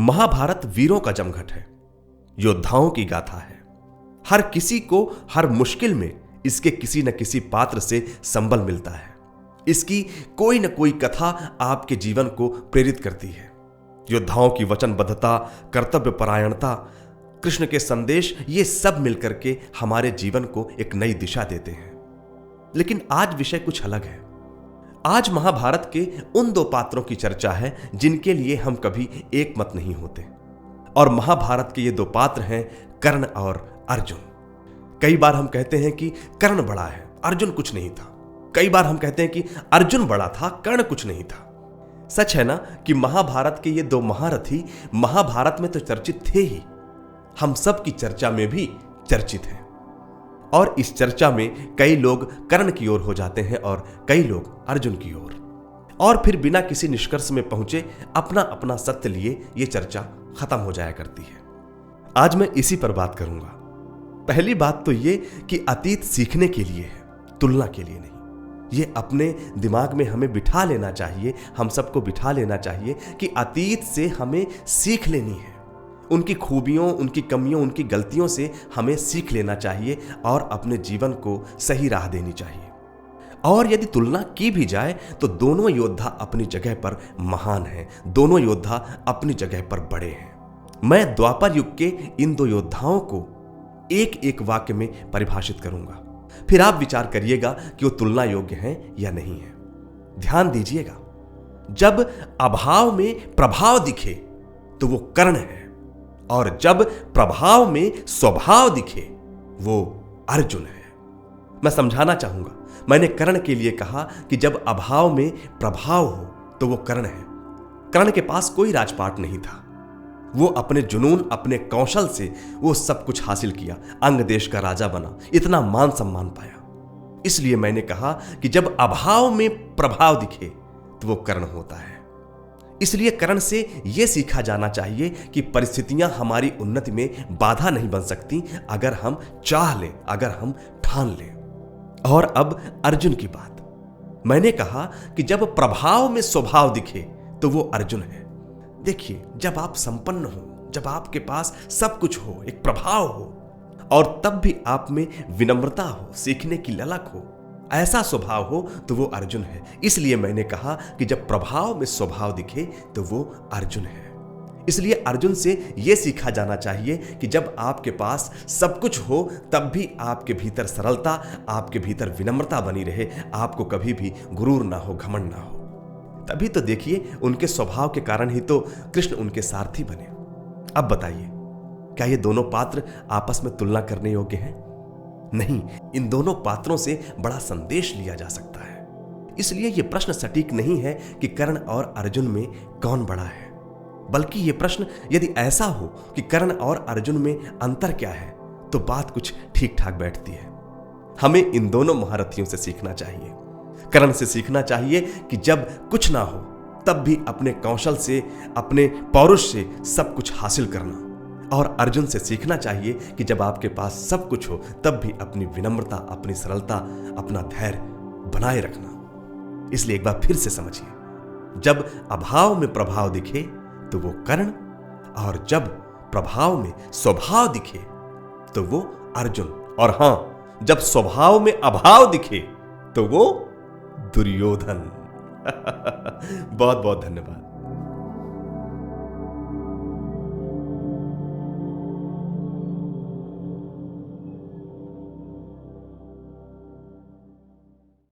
महाभारत वीरों का जमघट है, योद्धाओं की गाथा है। हर किसी को हर मुश्किल में इसके किसी न किसी पात्र से संबल मिलता है। इसकी कोई न कोई कथा आपके जीवन को प्रेरित करती है। योद्धाओं की वचनबद्धता, कर्तव्य परायणता, कृष्ण के संदेश, ये सब मिलकर के हमारे जीवन को एक नई दिशा देते हैं। लेकिन आज विषय कुछ अलग है। आज महाभारत के उन दो पात्रों की चर्चा है जिनके लिए हम कभी एक मत नहीं होते। और महाभारत के ये दो पात्र हैं कर्ण और अर्जुन। कई बार हम कहते हैं कि कर्ण बड़ा है, अर्जुन कुछ नहीं था। कई बार हम कहते हैं कि अर्जुन बड़ा था, कर्ण कुछ नहीं था। सच है ना कि महाभारत के ये दो महारथी महाभारत में तो चर्चित थे ही, हम सब की चर्चा में भी चर्चित हैं। और इस चर्चा में कई लोग कर्ण की ओर हो जाते हैं और कई लोग अर्जुन की ओर, और फिर बिना किसी निष्कर्ष में पहुंचे अपना अपना सत्य लिए ये चर्चा खत्म हो जाया करती है। आज मैं इसी पर बात करूंगा। पहली बात तो ये कि अतीत सीखने के लिए है, तुलना के लिए नहीं। ये अपने दिमाग में हमें बिठा लेना चाहिए, हम सबको बिठा लेना चाहिए कि अतीत से हमें सीख लेनी है। उनकी खूबियों, उनकी कमियों, उनकी गलतियों से हमें सीख लेना चाहिए और अपने जीवन को सही राह देनी चाहिए। और यदि तुलना की भी जाए तो दोनों योद्धा अपनी जगह पर महान हैं, दोनों योद्धा अपनी जगह पर बड़े हैं। मैं द्वापर युग के इन दो योद्धाओं को एक एक वाक्य में परिभाषित करूंगा, फिर आप विचार करिएगा कि वो तुलना योग्य हैं या नहीं है। ध्यान दीजिएगा, जब अभाव में प्रभाव दिखे तो वो कर्ण है, और जब प्रभाव में स्वभाव दिखे वो अर्जुन है। मैं समझाना चाहूंगा, मैंने कर्ण के लिए कहा कि जब अभाव में प्रभाव हो तो वो कर्ण है। कर्ण के पास कोई राजपाट नहीं था। वो अपने जुनून, अपने कौशल से वो सब कुछ हासिल किया, अंग देश का राजा बना, इतना मान सम्मान पाया। इसलिए मैंने कहा कि जब अभाव में प्रभाव दिखे तो वो कर्ण होता है। इसलिए कर्ण से यह सीखा जाना चाहिए कि परिस्थितियां हमारी उन्नति में बाधा नहीं बन सकती अगर हम चाह लें, अगर हम ठान लें। और अब अर्जुन की बात। मैंने कहा कि जब प्रभाव में स्वभाव दिखे तो वो अर्जुन है। देखिए, जब आप संपन्न हो, जब आपके पास सब कुछ हो, एक प्रभाव हो, और तब भी आप में विनम्रता हो, सीखने की ललक हो, ऐसा स्वभाव हो, तो वो अर्जुन है। इसलिए मैंने कहा कि जब प्रभाव में स्वभाव दिखे तो वो अर्जुन है। इसलिए अर्जुन से यह सीखा जाना चाहिए कि जब आपके पास सब कुछ हो तब भी आपके भीतर सरलता, आपके भीतर विनम्रता बनी रहे, आपको कभी भी गुरूर ना हो, घमंड ना हो। तभी तो देखिए, उनके स्वभाव के कारण ही तो कृष्ण उनके सारथी बने। अब बताइए, क्या ये दोनों पात्र आपस में तुलना करने योग्य हैं? नहीं, इन दोनों पात्रों से बड़ा संदेश लिया जा सकता है। इसलिए यह प्रश्न सटीक नहीं है कि कर्ण और अर्जुन में कौन बड़ा है, बल्कि यह प्रश्न यदि ऐसा हो कि कर्ण और अर्जुन में अंतर क्या है तो बात कुछ ठीक ठाक बैठती है। हमें इन दोनों महारथियों से सीखना चाहिए। कर्ण से सीखना चाहिए कि जब कुछ ना हो तब भी अपने कौशल से, अपने पौरुष से सब कुछ हासिल करना। और अर्जुन से सीखना चाहिए कि जब आपके पास सब कुछ हो तब भी अपनी विनम्रता, अपनी सरलता, अपना धैर्य बनाए रखना। इसलिए एक बार फिर से समझिए, जब अभाव में प्रभाव दिखे तो वो कर्ण, और जब प्रभाव में स्वभाव दिखे तो वो अर्जुन, और हां, जब स्वभाव में अभाव दिखे तो वो दुर्योधन। बहुत बहुत धन्यवाद।